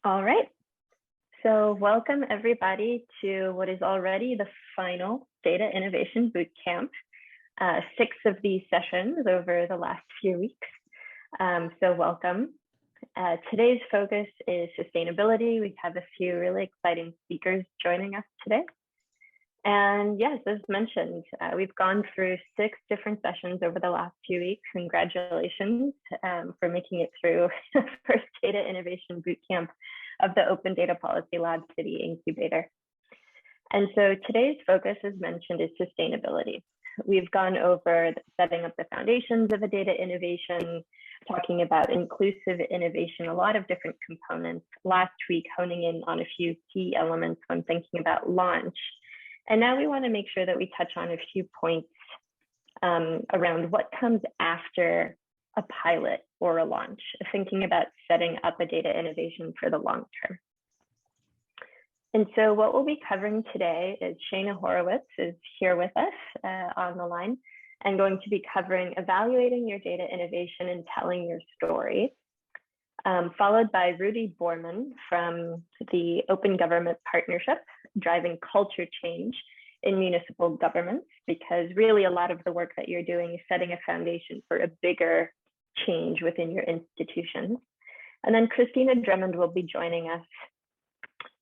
All right. So welcome everybody to what is already the final Data Innovation Bootcamp. 6 of these sessions over the last few weeks. So welcome. Today's focus is sustainability. We have a few really exciting speakers joining us today. And yes, as mentioned, we've gone through 6 different sessions over the last few weeks. Congratulations for making it through the first Data Innovation Bootcamp of the Open Data Policy Lab City Incubator. And so today's focus, as mentioned, is sustainability. We've gone over setting up the foundations of a data innovation, talking about inclusive innovation, a lot of different components. Last week, honing in on a few key elements when thinking about launch. And now we want to make sure that we touch on a few points around what comes after a pilot or a launch, thinking about setting up a data innovation for the long term. And so what we'll be covering today is Shaina Horowitz is here with us on the line and going to be covering evaluating your data innovation and telling your story, followed by Rudy Borman from the Open Government Partnership, driving culture change in municipal governments, because really a lot of the work that you're doing is setting a foundation for a bigger change within your institutions. And then Christina Drummond will be joining us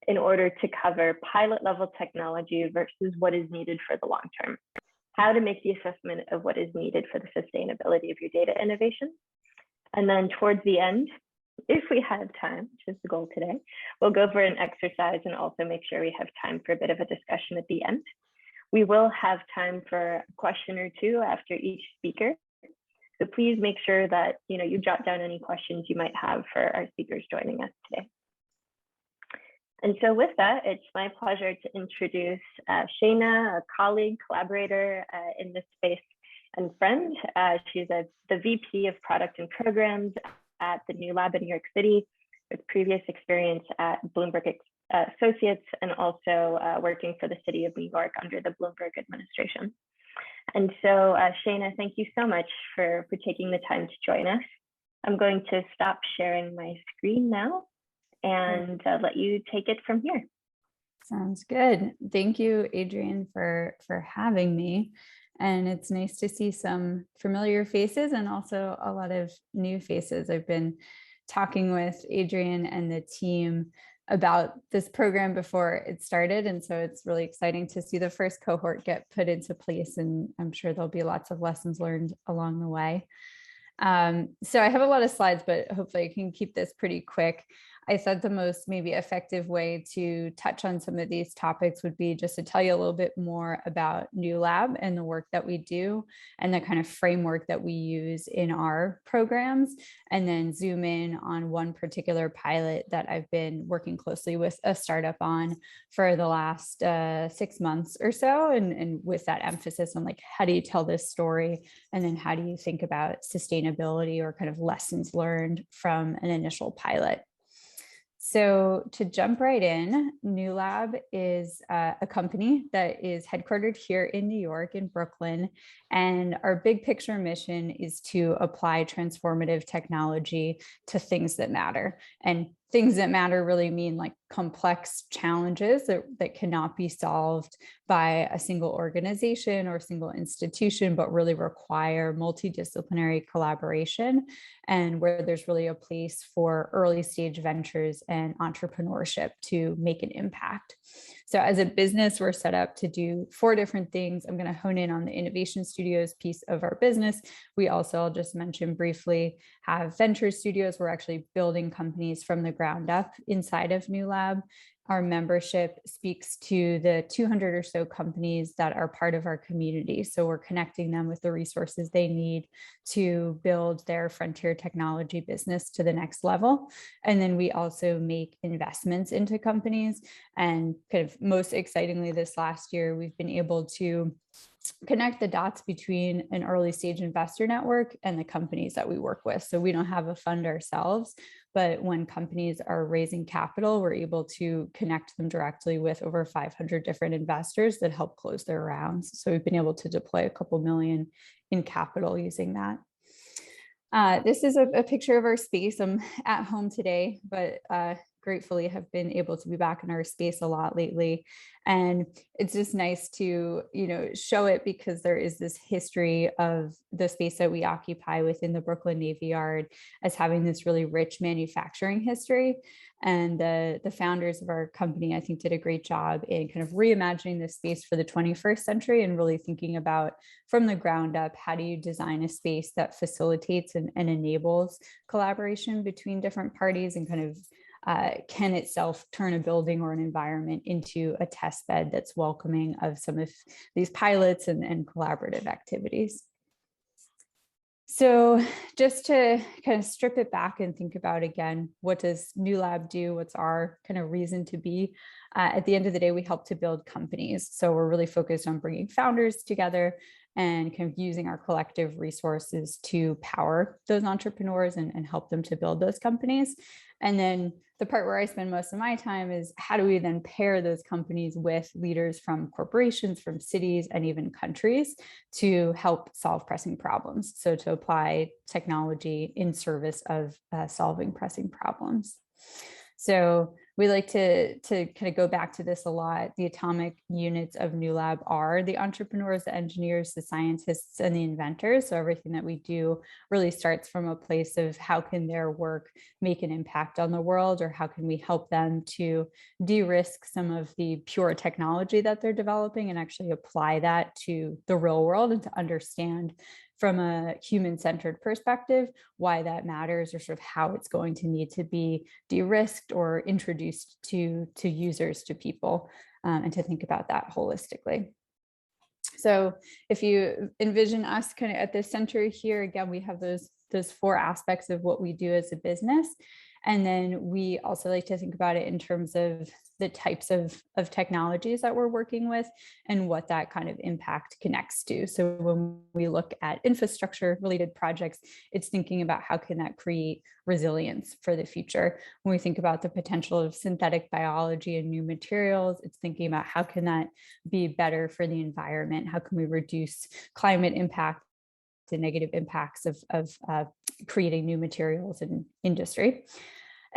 in order to cover pilot level technology versus what is needed for the long term, how to make the assessment of what is needed for the sustainability of your data innovation. And then towards the end, if we have time, which is the goal today, we'll go over an exercise and also make sure we have time for a bit of a discussion at the end. We will have time for a question or two after each speaker. So please make sure that you jot down any questions you might have for our speakers joining us today. And so with that, it's my pleasure to introduce Shaina, a colleague, collaborator in this space and friend. She's the VP of Product and Programs at the Newlab in New York City, with previous experience at Bloomberg Associates and also working for the city of New York under the Bloomberg administration. And so Shaina, thank you so much for taking the time to join us. I'm going to stop sharing my screen now and let you take it from here. Sounds good. Thank you, Adrian, for having me. And it's nice to see some familiar faces and also a lot of new faces. I've been talking with Adrian and the team about this program before it started. And so it's really exciting to see the first cohort get put into place. And I'm sure there'll be lots of lessons learned along the way. So I have a lot of slides, but hopefully I can keep this pretty quick. I thought the most maybe effective way to touch on some of these topics would be just to tell you a little bit more about Newlab and the work that we do and the kind of framework that we use in our programs, and then zoom in on one particular pilot that I've been working closely with a startup on for the last 6 months or so, and with that emphasis on like, how do you tell this story? And then how do you think about sustainability or kind of lessons learned from an initial pilot? So to jump right in, Newlab is a company that is headquartered here in New York, in Brooklyn. And our big picture mission is to apply transformative technology to things that matter. And things that matter really mean like complex challenges that cannot be solved by a single organization or single institution, but really require multidisciplinary collaboration, and where there's really a place for early stage ventures and entrepreneurship to make an impact. So as a business, we're set up to do 4 different things. I'm going to hone in on the innovation studios piece of our business. We also, I'll just mention briefly, have venture studios. We're actually building companies from the ground up inside of Newlab. Our membership speaks to the 200 or so companies that are part of our community. So we're connecting them with the resources they need to build their frontier technology business to the next level. And then we also make investments into companies. And kind of most excitingly, this last year, we've been able to connect the dots between an early stage investor network and the companies that we work with. So we don't have a fund ourselves, but when companies are raising capital, we're able to connect them directly with over 500 different investors that help close their rounds. So we've been able to deploy a couple million in capital using that. This is a picture of our space. I'm at home today, but gratefully have been able to be back in our space a lot lately. And it's just nice to, show it, because there is this history of the space that we occupy within the Brooklyn Navy Yard as having this really rich manufacturing history. And the founders of our company, I think, did a great job in kind of reimagining the space for the 21st century and really thinking about from the ground up, how do you design a space that facilitates and enables collaboration between different parties, and kind of can itself turn a building or an environment into a test bed that's welcoming of some of these pilots and collaborative activities. So just to kind of strip it back and think about, again, what does Newlab do? What's our kind of reason to be? At the end of the day, we help to build companies. So we're really focused on bringing founders together and kind of using our collective resources to power those entrepreneurs and help them to build those companies. And then the part where I spend most of my time is, how do we then pair those companies with leaders from corporations, from cities, and even countries to help solve pressing problems? So to apply technology in service of solving pressing problems. So we like to kind of go back to this a lot. The atomic units of Newlab are the entrepreneurs, the engineers, the scientists, and the inventors. So everything that we do really starts from a place of, how can their work make an impact on the world, or how can we help them to de-risk some of the pure technology that they're developing and actually apply that to the real world, and to understand from a human-centered perspective why that matters, or sort of how it's going to need to be de-risked or introduced to users, to people, and to think about that holistically. So if you envision us kind of at the center here, again, we have those four aspects of what we do as a business. And then we also like to think about it in terms of the types of technologies that we're working with and what that kind of impact connects to. So when we look at infrastructure related projects, it's thinking about how can that create resilience for the future. When we think about the potential of synthetic biology and new materials, it's thinking about how can that be better for the environment? How can we reduce climate impact, the negative impacts of creating new materials in industry?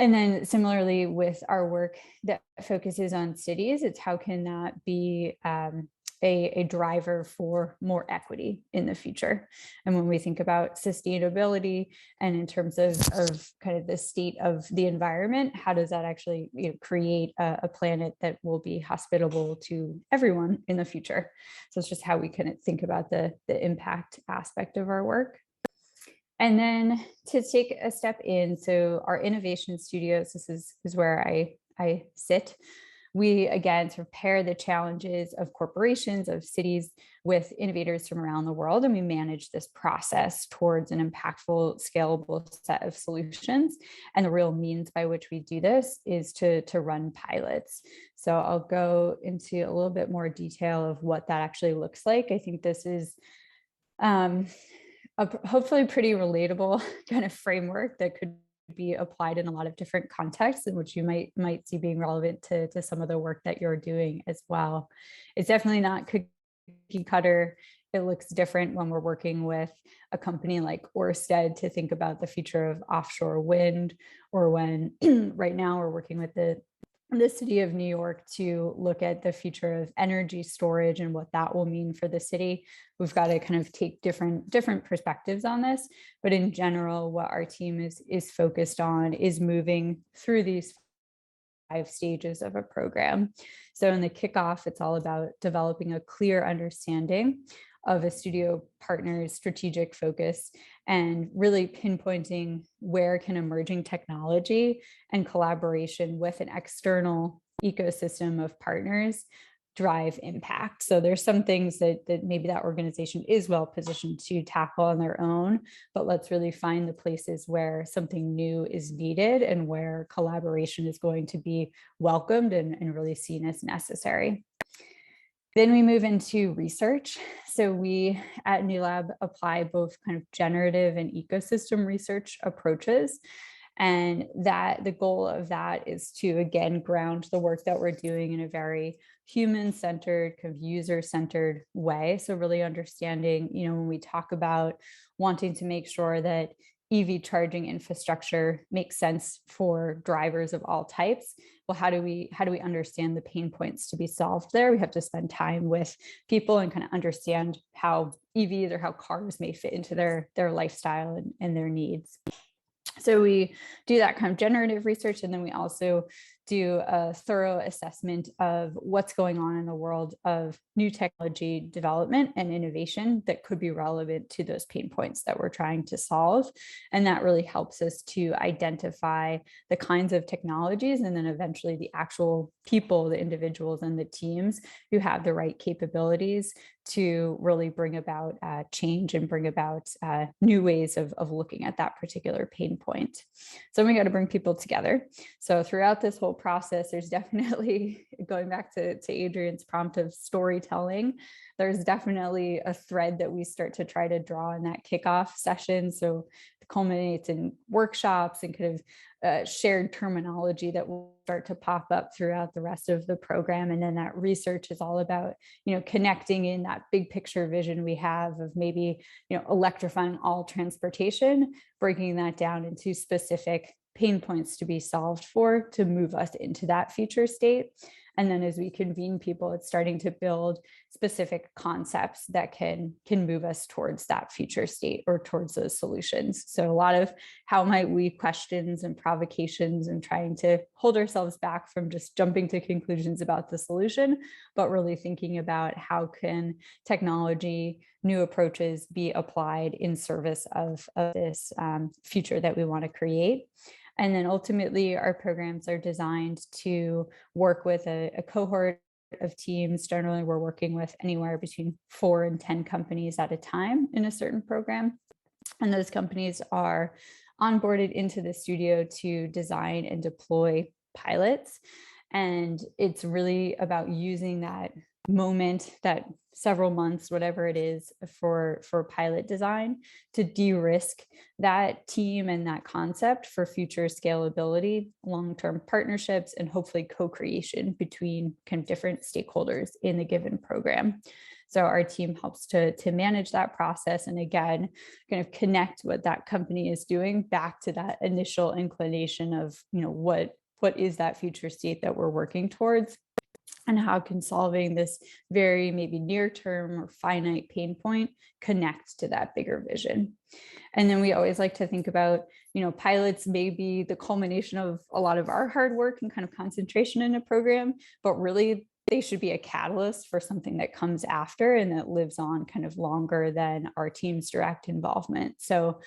And then similarly with our work that focuses on cities, it's how can that be a driver for more equity in the future? And when we think about sustainability and in terms of kind of the state of the environment, how does that actually create a planet that will be hospitable to everyone in the future? So it's just how we kind of think about the impact aspect of our work. And then to take a step in, so our innovation studios, this is where I sit. We, again, sort of pair the challenges of corporations, of cities, with innovators from around the world, and we manage this process towards an impactful, scalable set of solutions. And the real means by which we do this is to run pilots. So I'll go into a little bit more detail of what that actually looks like. I think this is a hopefully pretty relatable kind of framework that could be applied in a lot of different contexts, in which you might see being relevant to some of the work that you're doing as well. It's definitely not cookie cutter. It looks different when we're working with a company like Ørsted to think about the future of offshore wind, or when right now we're working with the city of New York to look at the future of energy storage and what that will mean for the city. We've got to kind of take different perspectives on this, but in general, what our team is focused on is moving through these 5 stages of a program. So in the kickoff, it's all about developing a clear understanding of a studio partner's strategic focus and really pinpointing where can emerging technology and collaboration with an external ecosystem of partners drive impact. So there's some things that maybe that organization is well positioned to tackle on their own, but let's really find the places where something new is needed and where collaboration is going to be welcomed and really seen as necessary. Then we move into research. So we at Newlab apply both kind of generative and ecosystem research approaches. And that the goal of that is to, again, ground the work that we're doing in a very human-centered, kind of user-centered way. So really understanding, when we talk about wanting to make sure that EV charging infrastructure makes sense for drivers of all types. Well, how do we understand the pain points to be solved there? We have to spend time with people and kind of understand how EVs or how cars may fit into their lifestyle and their needs. So we do that kind of generative research, and then we also do a thorough assessment of what's going on in the world of new technology development and innovation that could be relevant to those pain points that we're trying to solve. And that really helps us to identify the kinds of technologies and then eventually the actual people, the individuals and the teams who have the right capabilities to really bring about change and bring about new ways of looking at that particular pain point. So we got to bring people together. So throughout this whole process, there's definitely, going back to Adrian's prompt of storytelling, there's definitely a thread that we start to try to draw in that kickoff session. So it culminates in workshops and kind of shared terminology that will start to pop up throughout the rest of the program. And then that research is all about, connecting in that big picture vision we have of maybe, electrifying all transportation, breaking that down into specific pain points to be solved for to move us into that future state. And then as we convene people, it's starting to build specific concepts that can move us towards that future state or towards those solutions. So a lot of how might we questions and provocations and trying to hold ourselves back from just jumping to conclusions about the solution, but really thinking about how can technology, new approaches be applied in service of this future that we want to create. And then ultimately, our programs are designed to work with a cohort of teams. Generally, we're working with anywhere between 4 and 10 companies at a time in a certain program. And those companies are onboarded into the studio to design and deploy pilots. And it's really about using that moment, that several months, whatever it is for pilot design, to de-risk that team and that concept for future scalability, long-term partnerships, and hopefully co-creation between kind of different stakeholders in the given program. So our team helps to manage that process, and again, kind of connect what that company is doing back to that initial inclination of, what is that future state that we're working towards, and how can solving this very maybe near-term or finite pain point connect to that bigger vision. And then we always like to think about, pilots may be the culmination of a lot of our hard work and kind of concentration in a program, but really they should be a catalyst for something that comes after and that lives on kind of longer than our team's direct involvement. So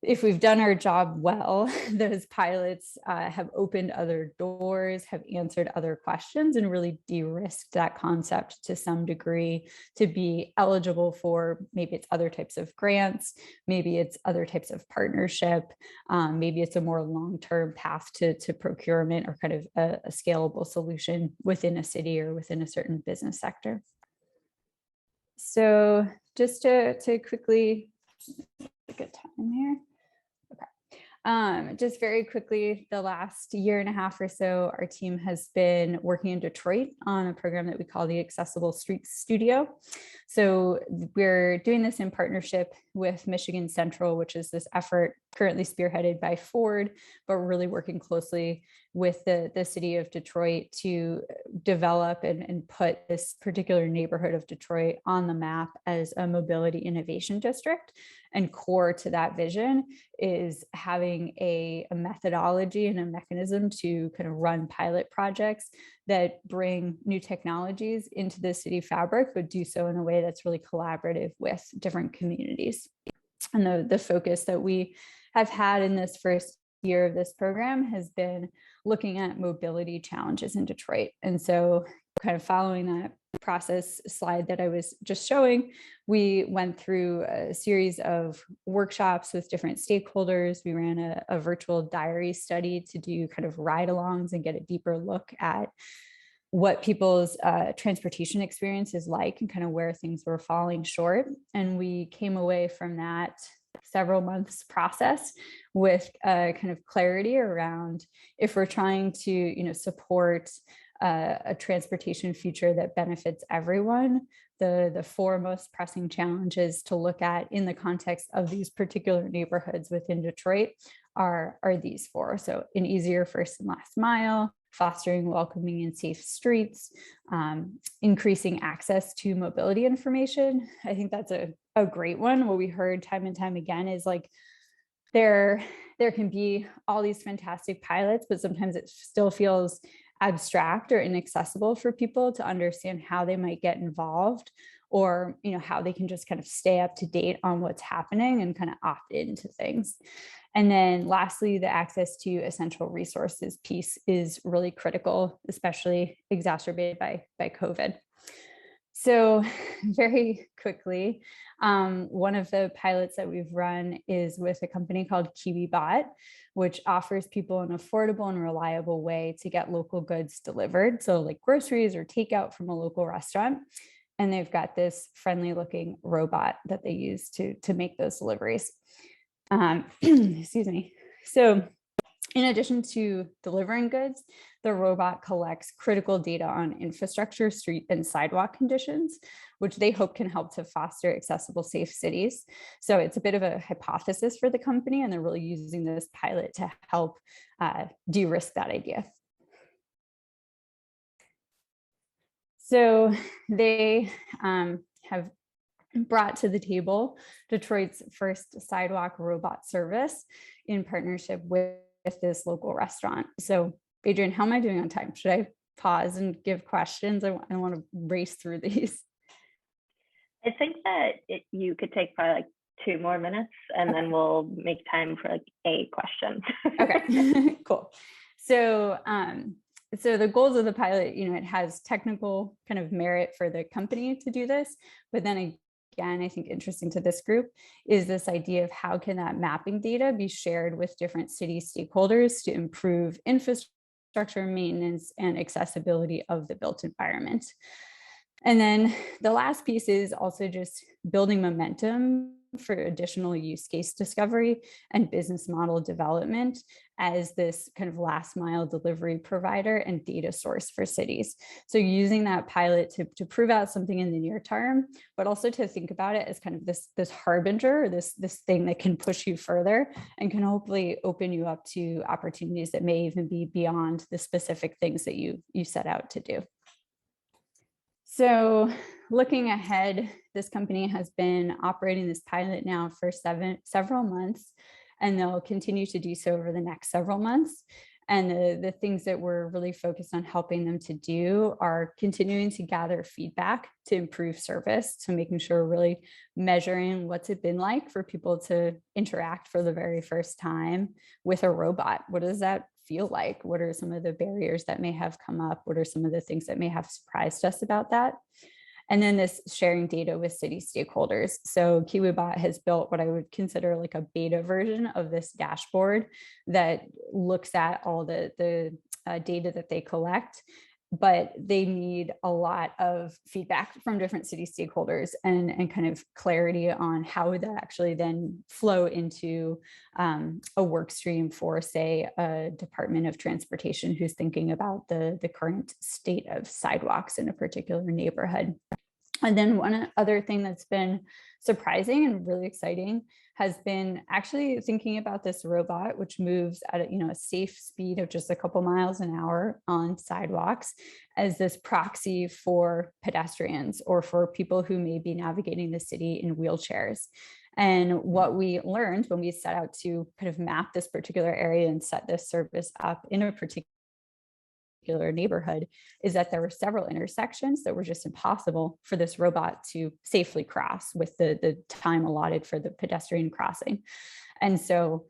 if we've done our job well, those pilots have opened other doors, have answered other questions, and really de-risked that concept to some degree to be eligible for maybe it's other types of grants, maybe it's other types of partnership, maybe it's a more long-term path to procurement or kind of a scalable solution within a city or within a certain business sector. So just to quickly, a good time here. Just very quickly, the last year and a half or so, our team has been working in Detroit on a program that we call the Accessible Streets Studio. So we're doing this in partnership with Michigan Central, which is this effort currently spearheaded by Ford, but really working closely with the city of Detroit to develop and put this particular neighborhood of Detroit on the map as a mobility innovation district. And core to that vision is having a methodology and a mechanism to kind of run pilot projects that bring new technologies into the city fabric, but do so in a way that's really collaborative with different communities. And the focus that we have had in this first year of this program has been looking at mobility challenges in Detroit. And so kind of following that process slide that I was just showing, we went through a series of workshops with different stakeholders. We ran a virtual diary study to do kind of ride-alongs and get a deeper look at what people's transportation experience is like and kind of where things were falling short. And we came away from that several months process with kind of clarity around if we're trying to, support a transportation future that benefits everyone, the four most pressing challenges to look at in the context of these particular neighborhoods within Detroit are these four. So an easier first and last mile, fostering welcoming and safe streets, increasing access to mobility information. I think that's a great one. What we heard time and time again is like, there can be all these fantastic pilots, but sometimes it still feels abstract or inaccessible for people to understand how they might get involved, or how they can just kind of stay up to date on what's happening and kind of opt into things. And then lastly, the access to essential resources piece is really critical, especially exacerbated by COVID. So very quickly, one of the pilots that we've run is with a company called KiwiBot, which offers people an affordable and reliable way to get local goods delivered. So like groceries or takeout from a local restaurant. And they've got this friendly looking robot that they use to make those deliveries. Excuse me. So in addition to delivering goods, the robot collects critical data on infrastructure, street, and sidewalk conditions, which they hope can help to foster accessible, safe cities. So it's a bit of a hypothesis for the company, and they're really using this pilot to help de-risk that idea. So they have brought to the table Detroit's first sidewalk robot service in partnership with this local restaurant. So Adrian, how am I doing on time? Should I pause and give questions? I want to race through these. I think that you could take probably like 2 more minutes, and then we'll make time for like a question. Okay, cool. So the goals of the pilot, it has technical kind of merit for the company to do this, but then again, I think interesting to this group is this idea of how can that mapping data be shared with different city stakeholders to improve infrastructure maintenance and accessibility of the built environment. And then the last piece is also just building momentum for additional use case discovery and business model development as this kind of last mile delivery provider and data source for cities. So using that pilot to prove out something in the near term, but also to think about it as kind of this harbinger, or this thing that can push you further and can hopefully open you up to opportunities that may even be beyond the specific things that you set out to do. So looking ahead, this company has been operating this pilot now for several months, and they'll continue to do so over the next several months. And the things that we're really focused on helping them to do are continuing to gather feedback to improve service. So making sure we're really measuring what's it been like for people to interact for the very first time with a robot. What does that feel like? What are some of the barriers that may have come up? What are some of the things that may have surprised us about that? And then this sharing data with city stakeholders. So KiwiBot has built what I would consider like a beta version of this dashboard that looks at all the data that they collect, but they need a lot of feedback from different city stakeholders and kind of clarity on how would that actually then flow into a work stream for, say, a Department of Transportation who's thinking about the current state of sidewalks in a particular neighborhood. And then one other thing that's been surprising and really exciting has been actually thinking about this robot, which moves at a safe speed of just a couple miles an hour on sidewalks, as this proxy for pedestrians or for people who may be navigating the city in wheelchairs. And what we learned when we set out to kind of map this particular area and set this service up in a particular neighborhood is that there were several intersections that were just impossible for this robot to safely cross with the time allotted for the pedestrian crossing. And so,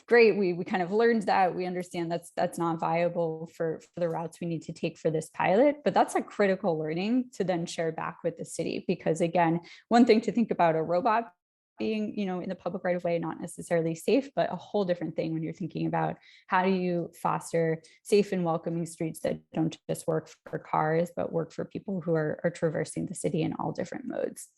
great, we kind of learned that. We understand that's not viable for the routes we need to take for this pilot, but that's a critical learning to then share back with the city, because again, one thing to think about a robot being, in the public right of way, not necessarily safe, but a whole different thing when you're thinking about how do you foster safe and welcoming streets that don't just work for cars, but work for people who are traversing the city in all different modes.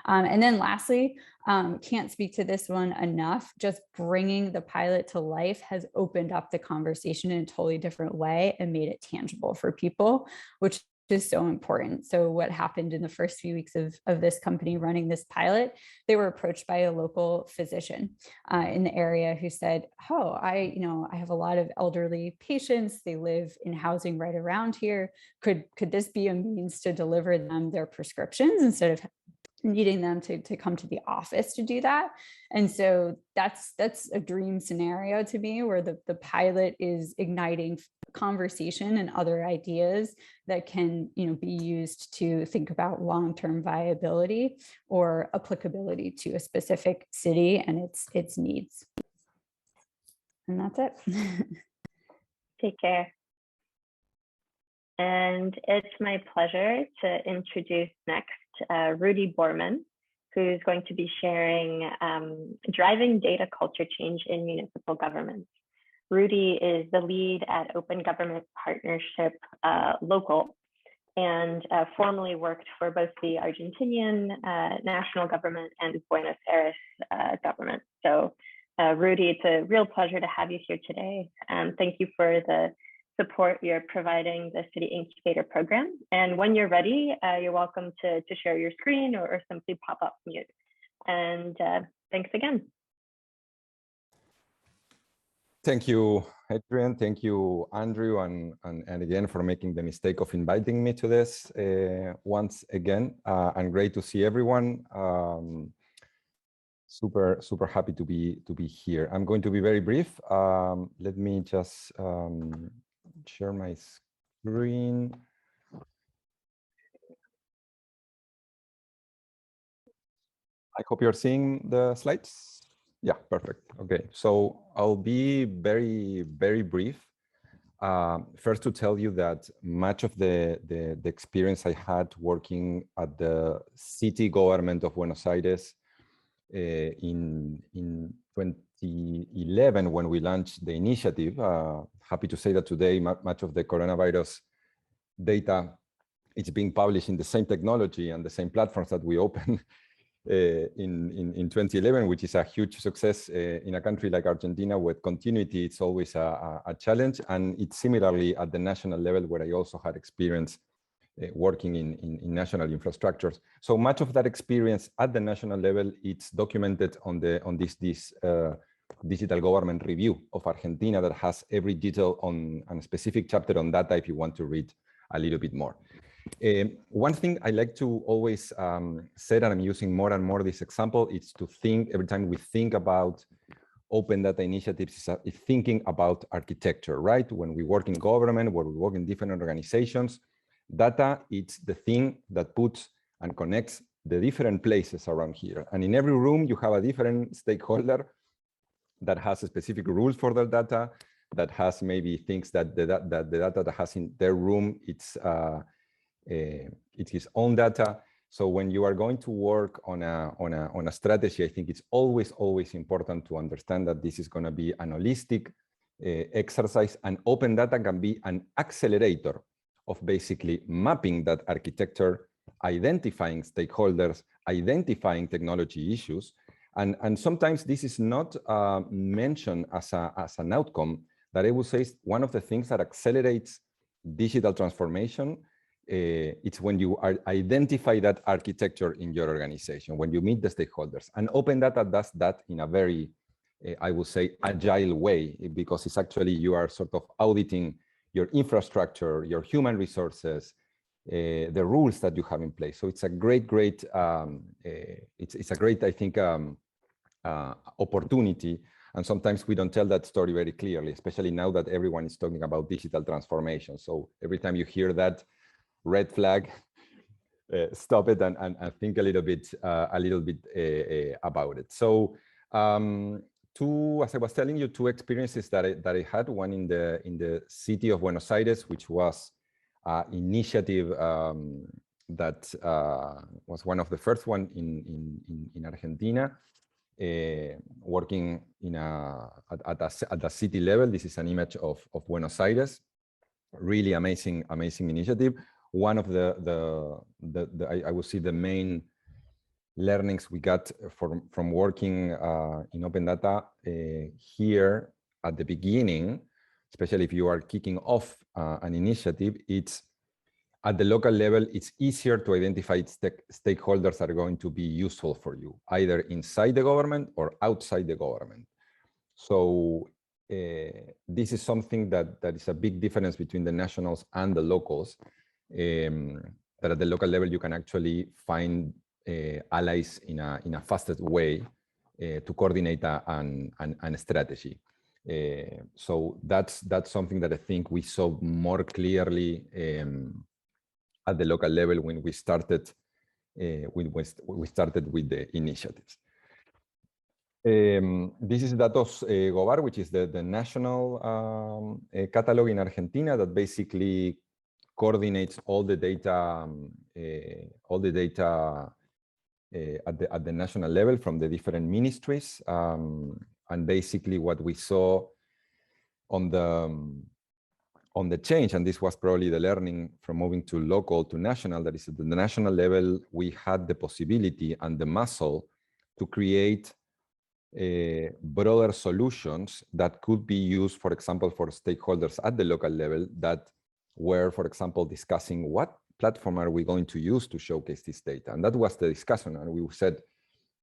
And then lastly, can't speak to this one enough, just bringing the pilot to life has opened up the conversation in a totally different way and made it tangible for people, which is so important. So what happened in the first few weeks of this company running this pilot, they were approached by a local physician in the area who said, oh, I have a lot of elderly patients. They live in housing right around here. Could this be a means to deliver them their prescriptions instead of needing them to come to the office to do that? And so that's a dream scenario to me, where the pilot is igniting conversation and other ideas that can be used to think about long-term viability or applicability to a specific city and its needs. And that's it. Take care. And it's my pleasure to introduce next Rudy Borman, who's going to be sharing driving data culture change in municipal governments. Rudi is the lead at Open Government Partnership Local, and formerly worked for both the Argentinian national government and Buenos Aires government. So Rudi, it's a real pleasure to have you here today. Thank you for the support you're providing the City Incubator program. And when you're ready, you're welcome to share your screen or simply pop up mute. And thanks again. Thank you, Adrian. Thank you, Andrew, and again for making the mistake of inviting me to this once again. And great to see everyone. Super happy to be here. I'm going to be very brief. Let me just share my screen. I hope you're seeing the slides. Yeah, perfect. Okay, so I'll be very brief. First, to tell you that much of the experience I had working at the city government of Buenos Aires in 2011, when we launched the initiative, happy to say that today much of the coronavirus data is being published in the same technology and the same platforms that we opened in 2011, which is a huge success in a country like Argentina, where continuity is always a challenge. And it's similarly at the national level, where I also had experience working in national infrastructures. So much of that experience at the national level, it's documented on this digital government review of Argentina that has every detail on a specific chapter on data if you want to read a little bit more. One thing I like to always say, and I'm using more and more this example, is to think, every time we think about open data initiatives, is thinking about architecture, right? When we work in government, when we work in different organizations, data, it's the thing that puts and connects the different places around here. And in every room, you have a different stakeholder that has specific rules for their data, that has maybe things that the data that has in their room, it's his own data. So when you are going to work on a strategy, I think it's always important to understand that this is going to be an holistic exercise, and open data can be an accelerator of basically mapping that architecture, identifying stakeholders, identifying technology issues. And sometimes this is not mentioned as an outcome, that I would say is one of the things that accelerates digital transformation. It's when you identify that architecture in your organization, when you meet the stakeholders. And open data does that in a very, I would say, agile way, because it's actually, you are sort of auditing your infrastructure, your human resources, the rules that you have in place. So it's a great, it's a great, I think, opportunity. And sometimes we don't tell that story very clearly, especially now that everyone is talking about digital transformation. So every time you hear that red flag, stop it and think a little bit about it. So as I was telling you, two experiences that I had, one in the city of Buenos Aires, which was an initiative that was one of the first one in Argentina, working at the city level. This is an image of Buenos Aires. Really amazing initiative. One of I would say the main learnings we got from working in open data here at the beginning, especially if you are kicking off an initiative, it's at the local level, it's easier to identify stakeholders that are going to be useful for you, either inside the government or outside the government. So this is something that is a big difference between the nationals and the locals, that at the local level, you can actually find allies in a fastest way to coordinate a strategy. So that's something that I think we saw more clearly at the local level when we started with the initiatives. This is Datos Gobar, which is the national catalog in Argentina that basically coordinates all the data at the national level from the different ministries. And basically what we saw on the change, and this was probably the learning from moving to local to national, that is at the national level, we had the possibility and the muscle to create broader solutions that could be used, for example, for stakeholders at the local level that were, for example, discussing what platform are we going to use to showcase this data. And that was the discussion. And we said,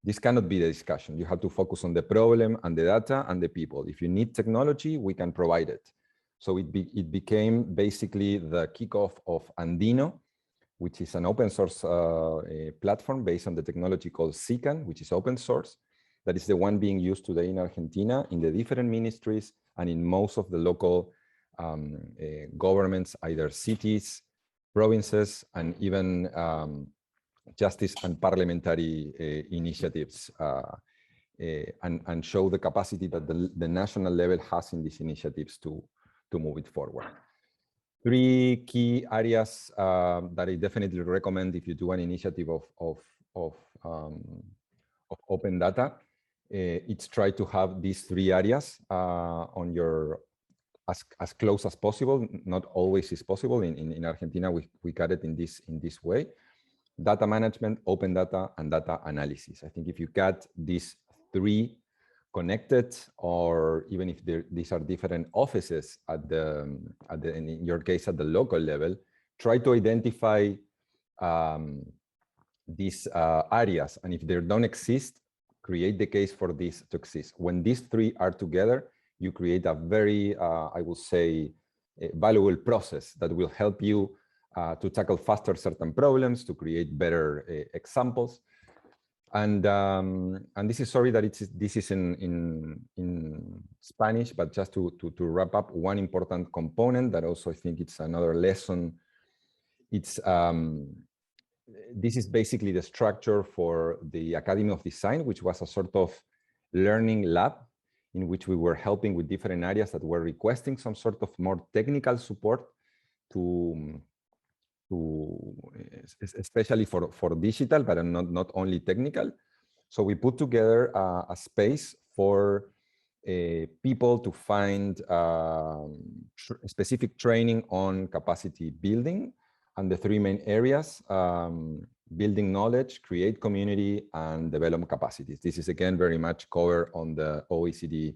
this cannot be the discussion. You have to focus on the problem and the data and the people. If you need technology, we can provide it. So it became basically the kickoff of Andino, which is an open source platform based on the technology called SICAN, which is open source. That is the one being used today in Argentina, in the different ministries, and in most of the local governments, either cities, provinces, and even justice and parliamentary initiatives, and show the capacity that the national level has in these initiatives to move it forward. 3 key areas that I definitely recommend if you do an initiative of open data. It's try to have these 3 areas on your as close as possible. Not always is possible. In Argentina, we got it in this way. Data management, open data, and data analysis. I think if you got these 3 connected, or even if these are different offices in your case at the local level, try to identify these areas, and if they don't exist, create the case for this to exist. When these 3 are together, you create a very, I will say, valuable process that will help you to tackle faster certain problems, to create better examples. And this is, sorry that this is in Spanish, but just to wrap up, one important component that also I think it's another lesson. It's this is basically the structure for the Academy of Design, which was a sort of learning lab in which we were helping with different areas that were requesting some sort of more technical support especially for digital, but not only technical. So we put together a space for people to find specific training on capacity building, and the 3 main areas, building knowledge, create community, and develop capacities. This is again very much covered on the OECD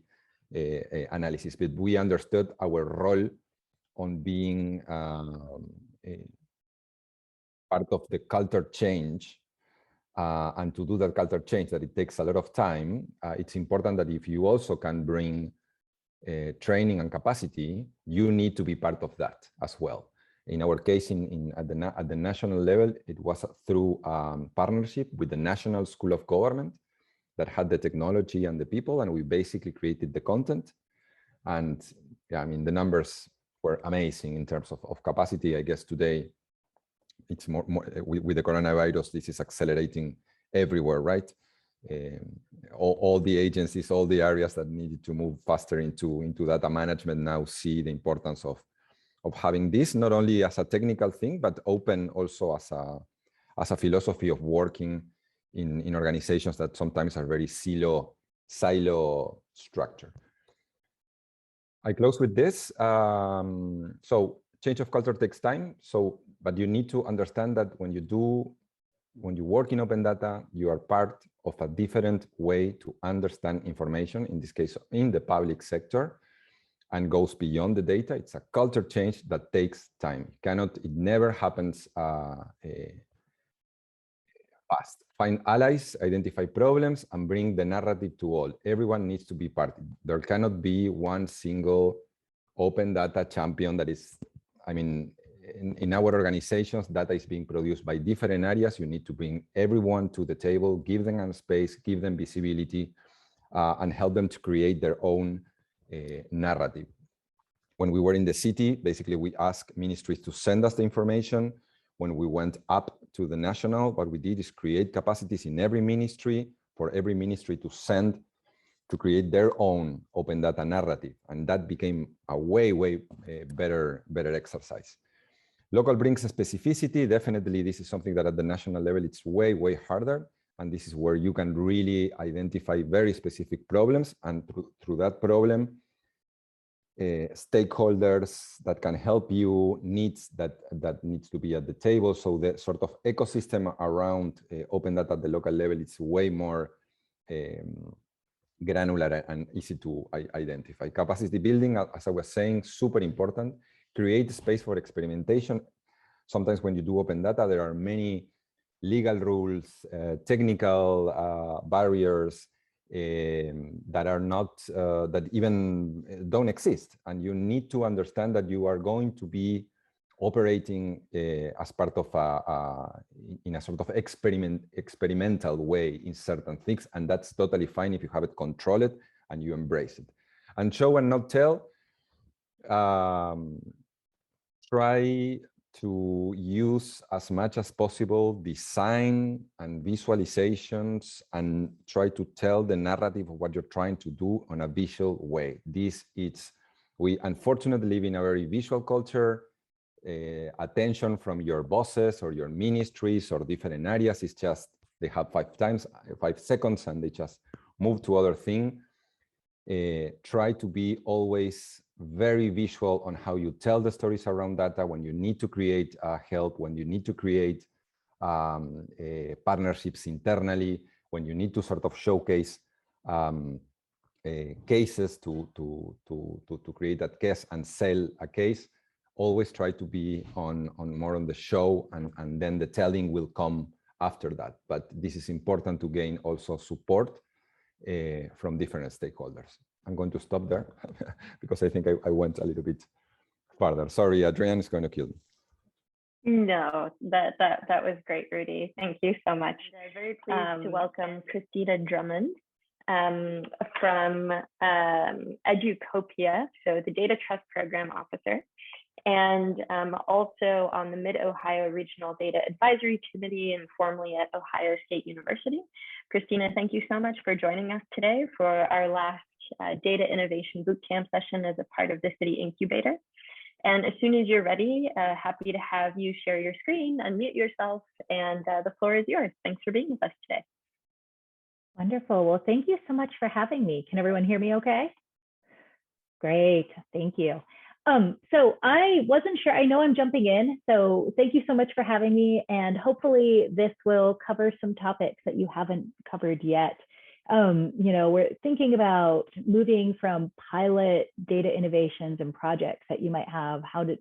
analysis, but we understood our role on being part of the culture change, and to do that culture change, that it takes a lot of time. It's important that if you also can bring training and capacity, you need to be part of that as well. In our case, at the national level, it was through partnership with the National School of Government that had the technology and the people, and we basically created the content. And yeah, I mean, the numbers were amazing in terms of capacity. I guess today, it's more with the coronavirus, this is accelerating everywhere, right? All the agencies, all the areas that needed to move faster into data management now see the importance of having this, not only as a technical thing, but open also as a philosophy of working in organizations that sometimes are very silo structure. I close with this. So change of culture takes time. But you need to understand that when you work in open data, you are part of a different way to understand information, in this case, in the public sector. and goes beyond the data. It's a culture change that takes time. It never happens fast. Find allies, identify problems, and bring the narrative to all. Everyone needs to be part. There cannot be one single open data champion that is, I mean, in our organizations, data is being produced by different areas. You need to bring everyone to the table, give them a space, give them visibility, and help them to create their own narrative. When we were in the city, basically we asked ministries to send us the information. When we went up to the national, what we did is create capacities in every ministry for every ministry to create their own open data narrative. And that became a way better exercise. Local brings a specificity. Definitely, this is something that at the national level, it's way harder. And this is where you can really identify very specific problems. And through that problem, stakeholders that can help you, needs that needs to be at the table. So the sort of ecosystem around open data at the local level is way more granular and easy to identify. Capacity building, as I was saying, super important. Create space for experimentation. Sometimes when you do open data, there are many legal rules, technical barriers, that are not, that even don't exist. And you need to understand that you are going to be operating as part of in a sort of experimental way in certain things. And that's totally fine if you have it controlled and you embrace it. And show and not tell, try to use as much as possible design and visualizations and try to tell the narrative of what you're trying to do on a visual way. We unfortunately live in a very visual culture. Attention from your bosses or your ministries or different areas is just, they have 5 seconds and they just move to other thing. Try to be always very visual on how you tell the stories around data when you need to create help, when you need to create partnerships internally, when you need to sort of showcase cases to create that case and sell a case. Always try to be more on the show, and then the telling will come after that. But this is important to gain also support from different stakeholders. I'm going to stop there because I think I went a little bit farther. Sorry, Adrian is going to kill me. No, that was great, Rudy. Thank you so much. I'm very pleased to welcome Christina Drummond from Educopia, so the Data Trust Program Officer, and also on the Mid-Ohio Regional Data Advisory Committee and formerly at Ohio State University. Christina, thank you so much for joining us today for our last Data Innovation Bootcamp session as a part of the City Incubator. And as soon as you're ready, happy to have you share your screen, unmute yourself, and the floor is yours. Thanks for being with us today. Wonderful. Well, thank you so much for having me. Can everyone hear me okay? Great, thank you. So I wasn't sure, I know I'm jumping in, so thank you so much for having me, and hopefully this will cover some topics that you haven't covered yet. You know, we're thinking about moving from pilot data innovations and projects that you might have, how to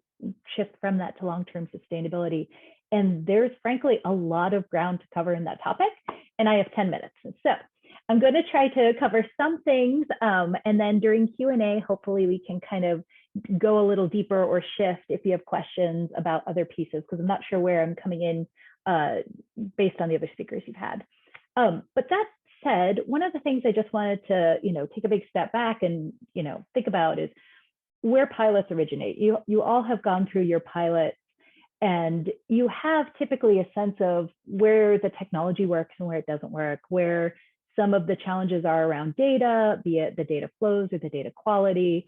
shift from that to long-term sustainability. And there's frankly a lot of ground to cover in that topic, and I have 10 minutes. So I'm going to try to cover some things, and then during Q&A, hopefully we can kind of go a little deeper or shift if you have questions about other pieces, because I'm not sure where I'm coming in based on the other speakers you've had. But that said, one of the things I just wanted to, take a big step back and, think about is where pilots originate. You all have gone through your pilots, and you have typically a sense of where the technology works and where it doesn't work, where some of the challenges are around data, be it the data flows or the data quality.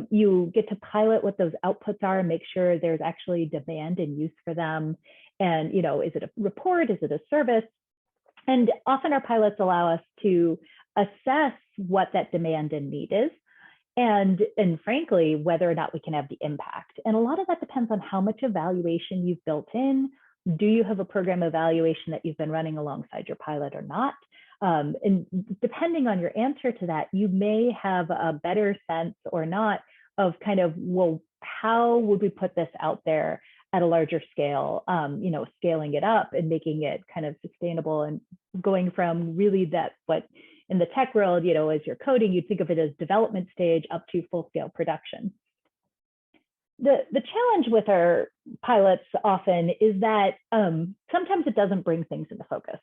You get to pilot what those outputs are and make sure there's actually demand and use for them. And, is it a report? Is it a service? And often our pilots allow us to assess what that demand and need is, and frankly, whether or not we can have the impact. And a lot of that depends on how much evaluation you've built in. Do you have a program evaluation that you've been running alongside your pilot or not? And depending on your answer to that, you may have a better sense or not of kind of, well, how would we put this out there at a larger scale, scaling it up and making it kind of sustainable and going from really that, what in the tech world, as you're coding, you'd think of it as development stage up to full scale production. The challenge with our pilots often is that sometimes it doesn't bring things into focus.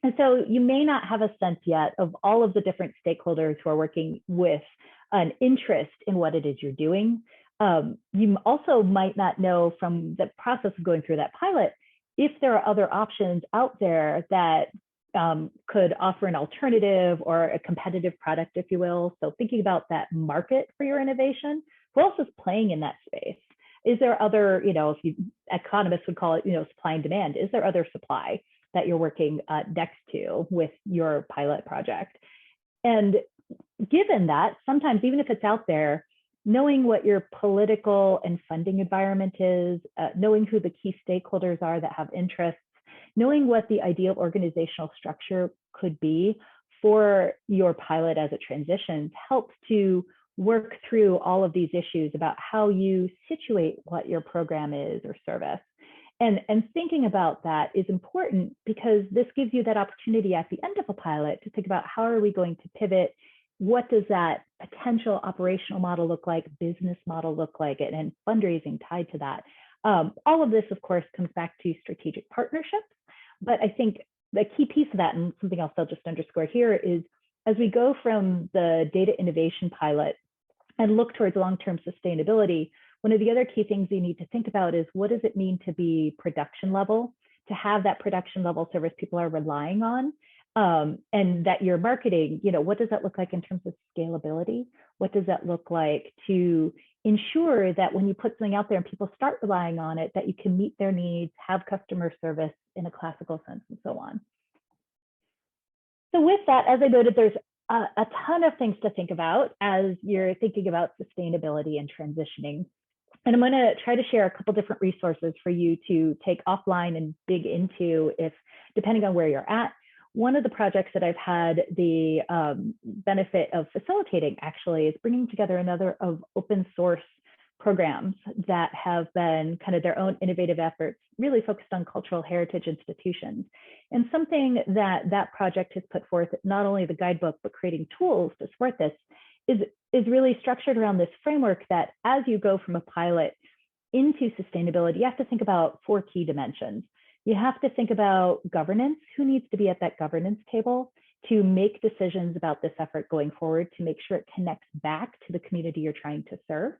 And so you may not have a sense yet of all of the different stakeholders who are working with an interest in what it is you're doing. You also might not know from the process of going through that pilot if there are other options out there that could offer an alternative or a competitive product, if you will. So thinking about that market for your innovation, who else is playing in that space? Is there other, if economists would call it, supply and demand, is there other supply that you're working next to with your pilot project? And given that, sometimes even if it's out there, knowing what your political and funding environment is, knowing who the key stakeholders are that have interests, knowing what the ideal organizational structure could be for your pilot as it transitions helps to work through all of these issues about how you situate what your program is or service. And thinking about that is important because this gives you that opportunity at the end of a pilot to think about how are we going to pivot? What does that potential operational model look like, business model look like, and fundraising tied to that? All of this, of course, comes back to strategic partnerships. But I think the key piece of that, and something else I'll just underscore here, is as we go from the data innovation pilot and look towards long-term sustainability, one of the other key things you need to think about is what does it mean to be production level, to have that production level service people are relying on, and that you're marketing, what does that look like in terms of scalability? What does that look like to ensure that when you put something out there and people start relying on it, that you can meet their needs, have customer service in a classical sense, and so on. So with that, as I noted, there's a ton of things to think about as you're thinking about sustainability and transitioning. And I'm going to try to share a couple different resources for you to take offline and dig into if, depending on where you're at. One of the projects that I've had the benefit of facilitating actually is bringing together another of open source programs that have been kind of their own innovative efforts, really focused on cultural heritage institutions. And something that that project has put forth, not only the guidebook, but creating tools to support this, is really structured around this framework that as you go from a pilot into sustainability, you have to think about 4 key dimensions. You have to think about governance, who needs to be at that governance table to make decisions about this effort going forward, to make sure it connects back to the community you're trying to serve.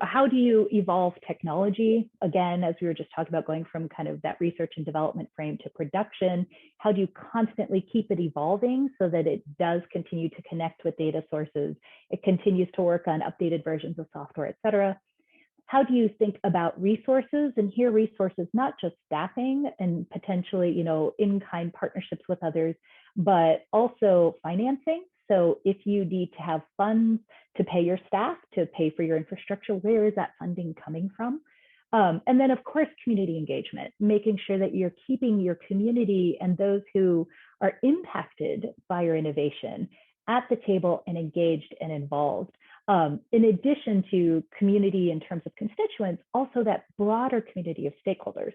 How do you evolve technology? Again, as we were just talking about, going from kind of that research and development frame to production, how do you constantly keep it evolving so that it does continue to connect with data sources? It continues to work on updated versions of software, et cetera. How do you think about resources? And here resources, not just staffing and potentially, in-kind partnerships with others, but also financing. So if you need to have funds to pay your staff, to pay for your infrastructure, where is that funding coming from? And then of course, community engagement, making sure that you're keeping your community and those who are impacted by your innovation at the table and engaged and involved. In addition to community in terms of constituents, also that broader community of stakeholders.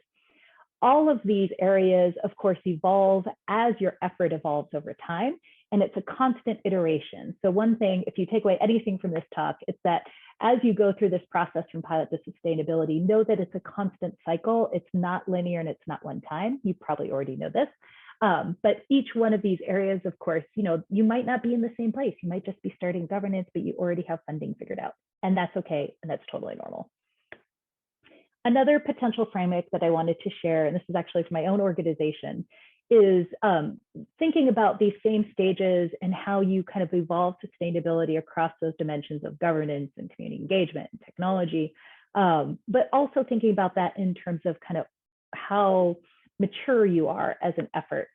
All of these areas, of course, evolve as your effort evolves over time, and it's a constant iteration. So one thing, if you take away anything from this talk, it's that as you go through this process from pilot to sustainability, know that it's a constant cycle. It's not linear and it's not one time. You probably already know this. But each one of these areas, of course, you might not be in the same place. You might just be starting governance, but you already have funding figured out. And that's okay. And that's totally normal. Another potential framework that I wanted to share, and this is actually for my own organization, is thinking about these same stages and how you kind of evolve sustainability across those dimensions of governance and community engagement and technology, but also thinking about that in terms of kind of how mature you are as an effort.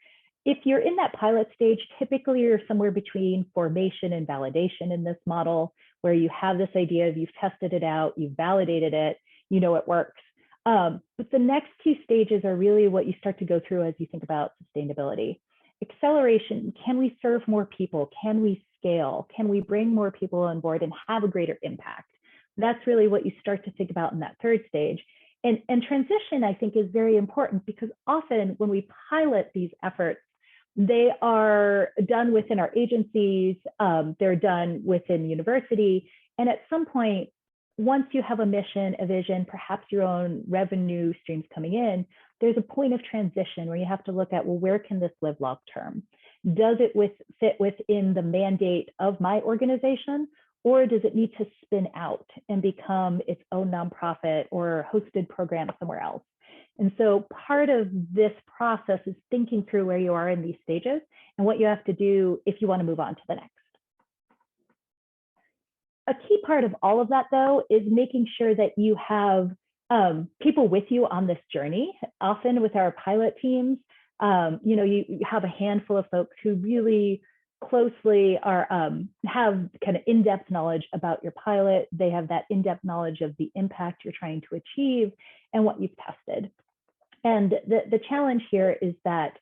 If you're in that pilot stage, typically you're somewhere between formation and validation in this model, where you have this idea of you've tested it out, you've validated it, it works. But the next 2 stages are really what you start to go through as you think about sustainability. Acceleration, can we serve more people? Can we scale? Can we bring more people on board and have a greater impact? That's really what you start to think about in that third stage. And transition, I think, is very important because often when we pilot these efforts, they are done within our agencies, they're done within university. And at some point, once you have a mission, a vision, perhaps your own revenue streams coming in, there's a point of transition where you have to look at, well, where can this live long term? Does it fit within the mandate of my organization? Or does it need to spin out and become its own nonprofit or hosted program somewhere else? And so part of this process is thinking through where you are in these stages and what you have to do if you want to move on to the next. A key part of all of that, though, is making sure that you have people with you on this journey. Often with our pilot teams, you have a handful of folks who really closely are have kind of in-depth knowledge about your pilot. They have that in-depth knowledge of the impact you're trying to achieve and what you've tested. And the challenge here is that,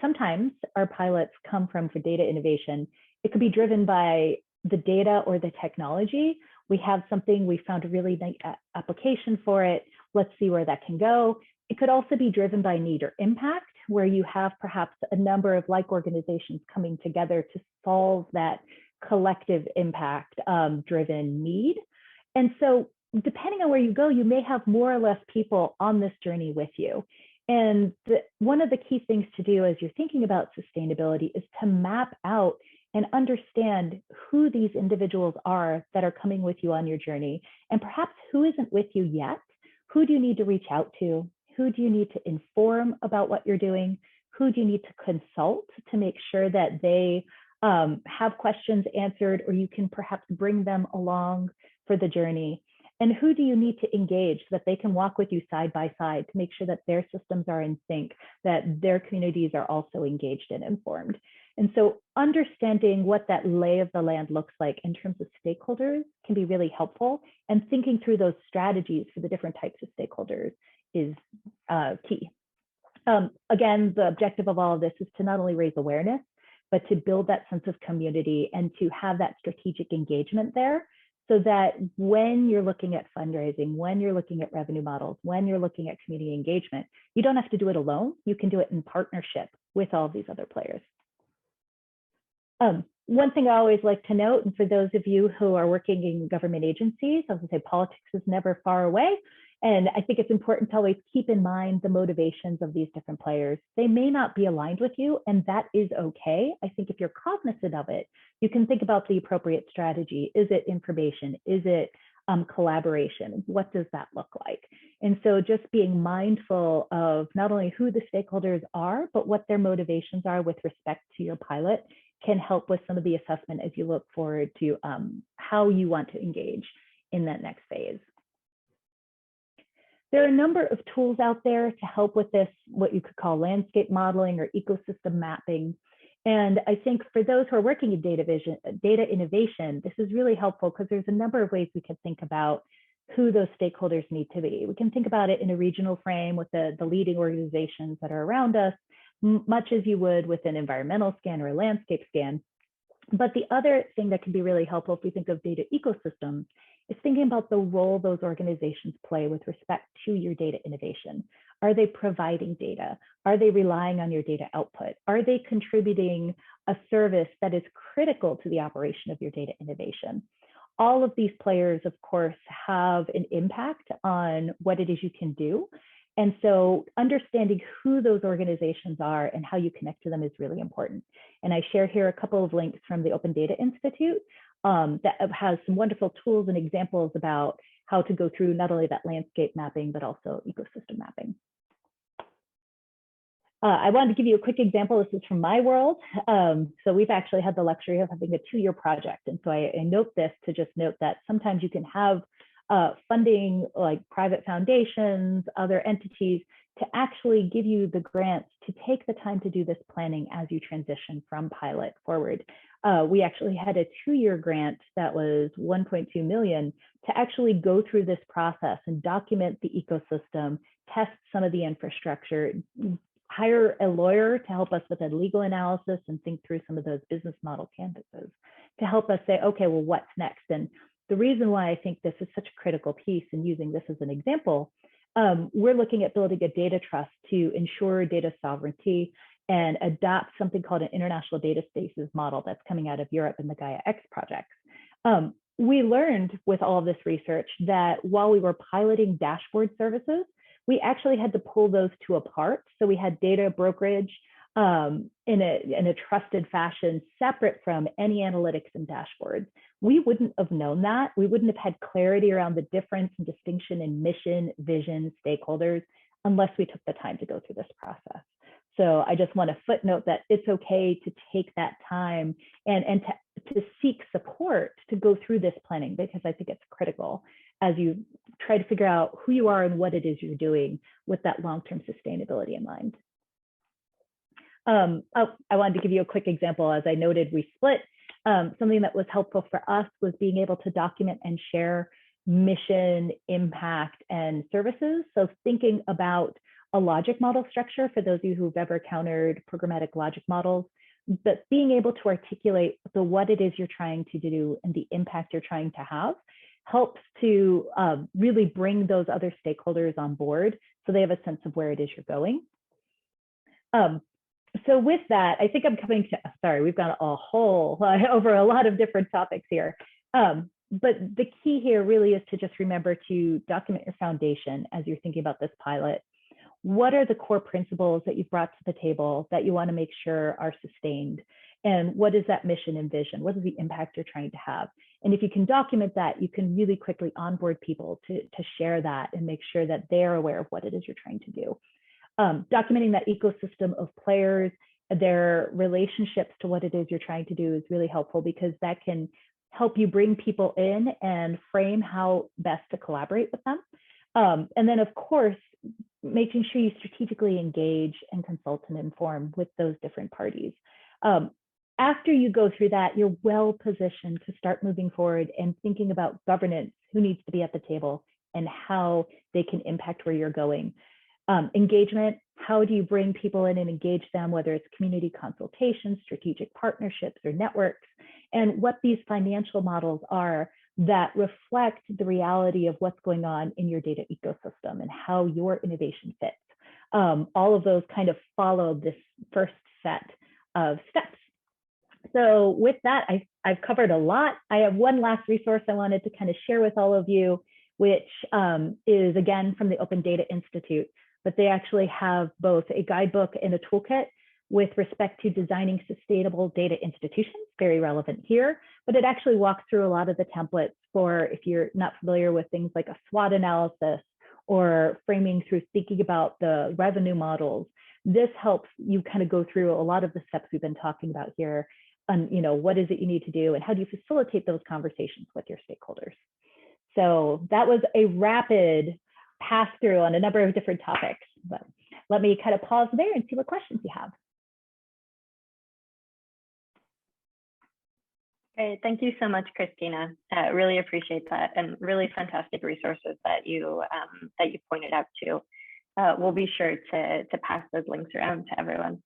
sometimes our pilots come from for data innovation. It could be driven by the data or the technology. We have something, we found a really nice application for it. Let's see where that can go. It could also be driven by need or impact, where you have perhaps a number of like organizations coming together to solve that collective impact driven need. And so depending on where you go, you may have more or less people on this journey with you. And one of the key things to do as you're thinking about sustainability is to map out and understand who these individuals are that are coming with you on your journey, and perhaps who isn't with you yet. Who do you need to reach out to? Who do you need to inform about what you're doing? Who do you need to consult to make sure that they have questions answered, or you can perhaps bring them along for the journey? And who do you need to engage so that they can walk with you side by side to make sure that their systems are in sync, that their communities are also engaged and informed? And so understanding what that lay of the land looks like in terms of stakeholders can be really helpful, and thinking through those strategies for the different types of stakeholders is key. Again, the objective of all of this is to not only raise awareness, but to build that sense of community and to have that strategic engagement there, so that when you're looking at fundraising, when you're looking at revenue models, when you're looking at community engagement, you don't have to do it alone. You can do it in partnership with all of these other players. One thing I always like to note, and for those of you who are working in government agencies, I was going to say politics is never far away. And I think it's important to always keep in mind the motivations of these different players. They may not be aligned with you, and that is okay. I think if you're cognizant of it, you can think about the appropriate strategy. Is it information? Is it collaboration? What does that look like? And so just being mindful of not only who the stakeholders are, but what their motivations are with respect to your pilot can help with some of the assessment as you look forward to how you want to engage in that next phase. There are a number of tools out there to help with this, what you could call landscape modeling or ecosystem mapping. And I think for those who are working in data innovation, this is really helpful because there's a number of ways we can think about who those stakeholders need to be. We can think about it in a regional frame with the leading organizations that are around us, much as you would with an environmental scan or a landscape scan. But the other thing that can be really helpful if we think of data ecosystems is thinking about the role those organizations play with respect to your data innovation. Are they providing data? Are they relying on your data output? Are they contributing a service that is critical to the operation of your data innovation? All of these players, of course, have an impact on what it is you can do. And so understanding who those organizations are and how you connect to them is really important. And I share here a couple of links from the Open Data Institute that has some wonderful tools and examples about how to go through not only that landscape mapping, but also ecosystem mapping. I wanted to give you a quick example. This is from my world. So we've actually had the luxury of having a 2-year project. And so I note this to just note that sometimes you can have funding like private foundations, other entities to actually give you the grants to take the time to do this planning as you transition from pilot forward. We actually had a 2-year grant that was 1.2 million to actually go through this process and document the ecosystem, test some of the infrastructure, hire a lawyer to help us with a legal analysis and think through some of those business model canvases to help us say, okay, well, what's next? And the reason why I think this is such a critical piece, and using this as an example, we're looking at building a data trust to ensure data sovereignty and adopt something called an international data spaces model that's coming out of Europe in the Gaia X projects. We learned with all of this research that while we were piloting dashboard services, we actually had to pull those two apart. So we had data brokerage in a trusted fashion, separate from any analytics and dashboards. We wouldn't have known that. We wouldn't have had clarity around the difference and distinction in mission, vision, stakeholders, unless we took the time to go through this process. So I just want to footnote that it's okay to take that time and to seek support to go through this planning, because I think it's critical as you try to figure out who you are and what it is you're doing with that long-term sustainability in mind. I wanted to give you a quick example. As I noted, we split. Something that was helpful for us was being able to document and share mission, impact, and services. So thinking about a logic model structure, for those of you who've ever encountered programmatic logic models, but being able to articulate what it is you're trying to do and the impact you're trying to have helps to really bring those other stakeholders on board so they have a sense of where it is you're going. So with that, I think I'm coming to, sorry, we've got a whole over a lot of different topics here. But the key here really is to just remember to document your foundation as you're thinking about this pilot. What are the core principles that you've brought to the table that you want to make sure are sustained? And what is that mission and vision? What is the impact you're trying to have? And if you can document that, you can really quickly onboard people to share that and make sure that they're aware of what it is you're trying to do. Documenting that ecosystem of players, their relationships to what it is you're trying to do is really helpful, because that can help you bring people in and frame how best to collaborate with them. And then, of course, making sure you strategically engage and consult and inform with those different parties. After you go through that, you're well positioned to start moving forward and thinking about governance, who needs to be at the table, and how they can impact where you're going. Engagement, how do you bring people in and engage them, whether it's community consultations, strategic partnerships, or networks, and what these financial models are that reflect the reality of what's going on in your data ecosystem and how your innovation fits. All of those kind of follow this first set of steps. So with that, I've covered a lot. I have one last resource I wanted to kind of share with all of you, which is again from the Open Data Institute, but they actually have both a guidebook and a toolkit with respect to designing sustainable data institutions, very relevant here, but it actually walks through a lot of the templates for, if you're not familiar with things like a SWOT analysis or framing through thinking about the revenue models. This helps you kind of go through a lot of the steps we've been talking about here on, what is it you need to do and how do you facilitate those conversations with your stakeholders. So that was a rapid pass through on a number of different topics, but let me kind of pause there and see what questions you have. Great. Thank you so much, Christina. Really appreciate that, and really fantastic resources that you pointed out too. We'll be sure to pass those links around to everyone.